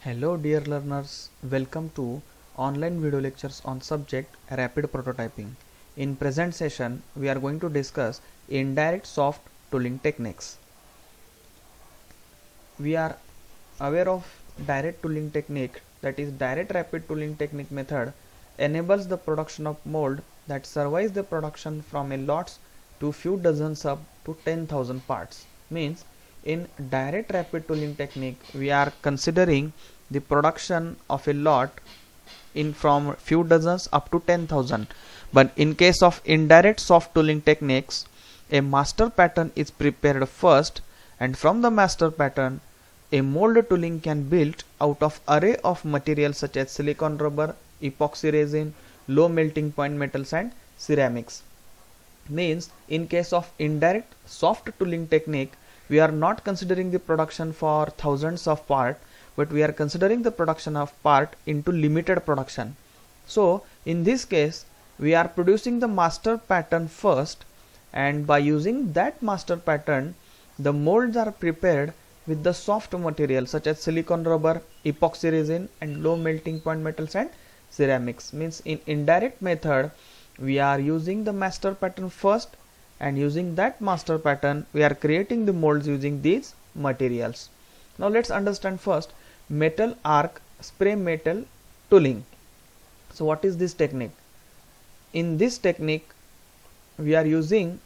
Hello dear learners, welcome to online video lectures on subject rapid prototyping. In present session we are going to discuss indirect soft tooling techniques. We are aware of direct tooling technique, that is direct rapid tooling technique method enables the production of mold that survives the production from a lots to few dozens up to 10,000 parts. Means in direct rapid tooling technique we are considering the production of a lot in from few dozens up to 10,000, but in case of indirect soft tooling techniques a master pattern is prepared first, and from the master pattern a mold tooling can build out of array of materials such as silicon rubber, epoxy resin, low melting point metals and ceramics. Means in case of indirect soft tooling technique we are not considering the production for thousands of parts, but we are considering the production of part into limited production. So in this case we are producing the master pattern first, and by using that master pattern the molds are prepared with the soft material such as silicon rubber, epoxy resin and low melting point metals and ceramics. Means in indirect method we are using the master pattern first, and using that master pattern we are creating the molds using these materials. Now let's understand first metal arc spray metal tooling. So what is this technique? In this technique we are using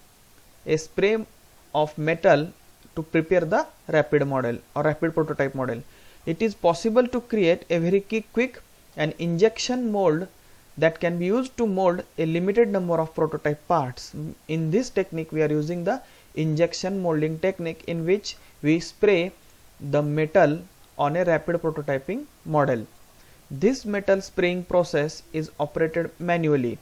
a spray of metal to prepare the rapid model or rapid prototype model. It is possible to create a very quick and injection mold that can be used to mold a limited number of prototype parts. In this technique we are using the injection molding technique, in which we spray the metal on a rapid prototyping model. This metal spraying process is operated manually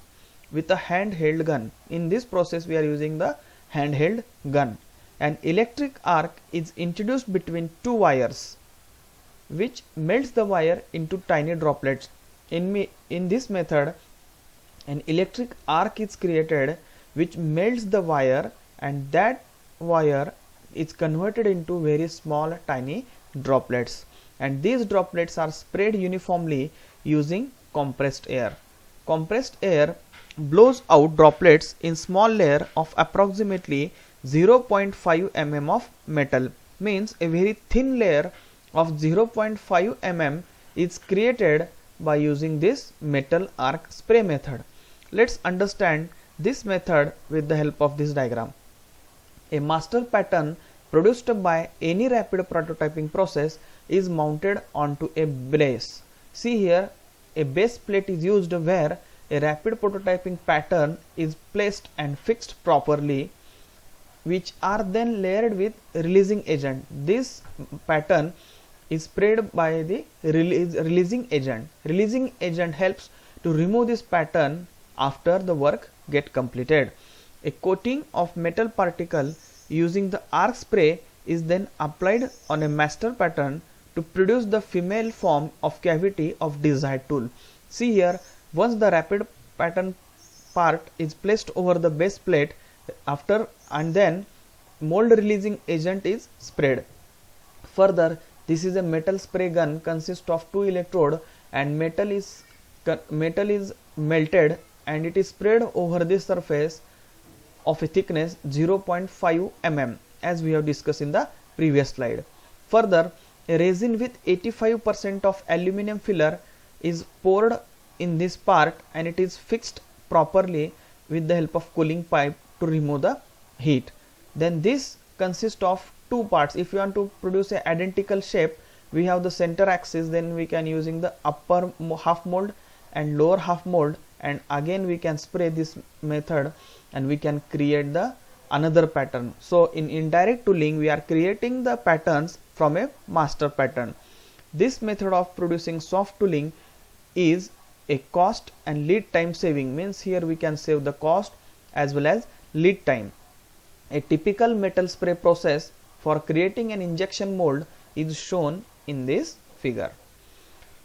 with a handheld gun. In this process we are using the handheld gun. An electric arc is introduced between two wires which melts the wire into tiny droplets. In this method an electric arc is created which melts the wire, and that wire is converted into very small tiny droplets, and these droplets are sprayed uniformly using compressed air. Compressed air blows out droplets in small layer of approximately 0.5 mm of metal. Means a very thin layer of 0.5 mm is created by using this metal arc spray method. Let's understand this method with the help of this diagram. A master pattern produced by any rapid prototyping process is mounted onto a base. See here, a base plate is used where a rapid prototyping pattern is placed and fixed properly, which are then layered with releasing agent. This pattern is sprayed by the releasing agent. Releasing agent helps to remove this pattern after the work get completed. A coating of metal particle using the arc spray is then applied on a master pattern to produce the female form of cavity of desired tool. See here, once the rapid pattern part is placed over the base plate, after and then mold releasing agent is sprayed. Further, this is a metal spray gun, consists of two electrode, and metal is melted and it is sprayed over the surface of a thickness 0.5 mm, as we have discussed in the previous slide. Further, a resin with 85% of aluminum filler is poured in this part, and it is fixed properly with the help of cooling pipe to remove the heat. Then this consists of two parts. If you want to produce an identical shape, we have the center axis, then we can using the upper half mold and lower half mold, and again we can spray this method and we can create the another pattern. So in indirect tooling we are creating the patterns from a master pattern. This method of producing soft tooling is a cost and lead time saving. Means here we can save the cost as well as lead time. A typical metal spray process for creating an injection mold is shown in this figure.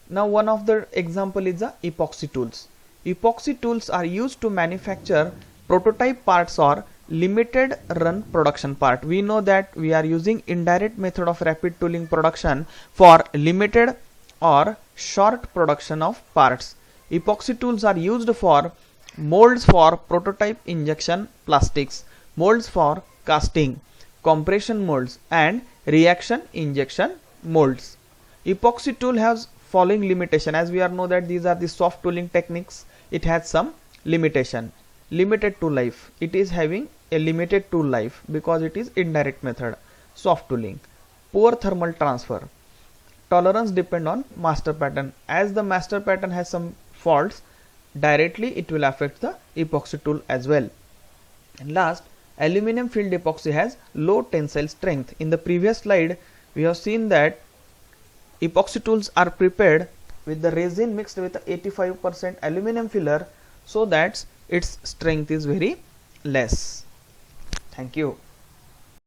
Now one of the example is the epoxy tools. Epoxy tools are used to manufacture prototype parts or limited run production part. We know that we are using indirect method of rapid tooling production for limited or short production of parts. Epoxy tools are used for molds for prototype injection plastics, molds for casting, compression molds and reaction injection molds. Epoxy tool has following limitation. As we are know that these are the soft tooling techniques, it has some limitation. Limited tool life, it is having a limited tool life because it is indirect method. Soft tooling, poor thermal transfer, tolerance depend on master pattern. As the master pattern has some faults, directly it will affect the epoxy tool as well. And last, aluminum filled epoxy has low tensile strength. In the previous slide we have seen that epoxy tools are prepared with the resin mixed with 85% aluminum filler, so that its strength is very less. Thank you.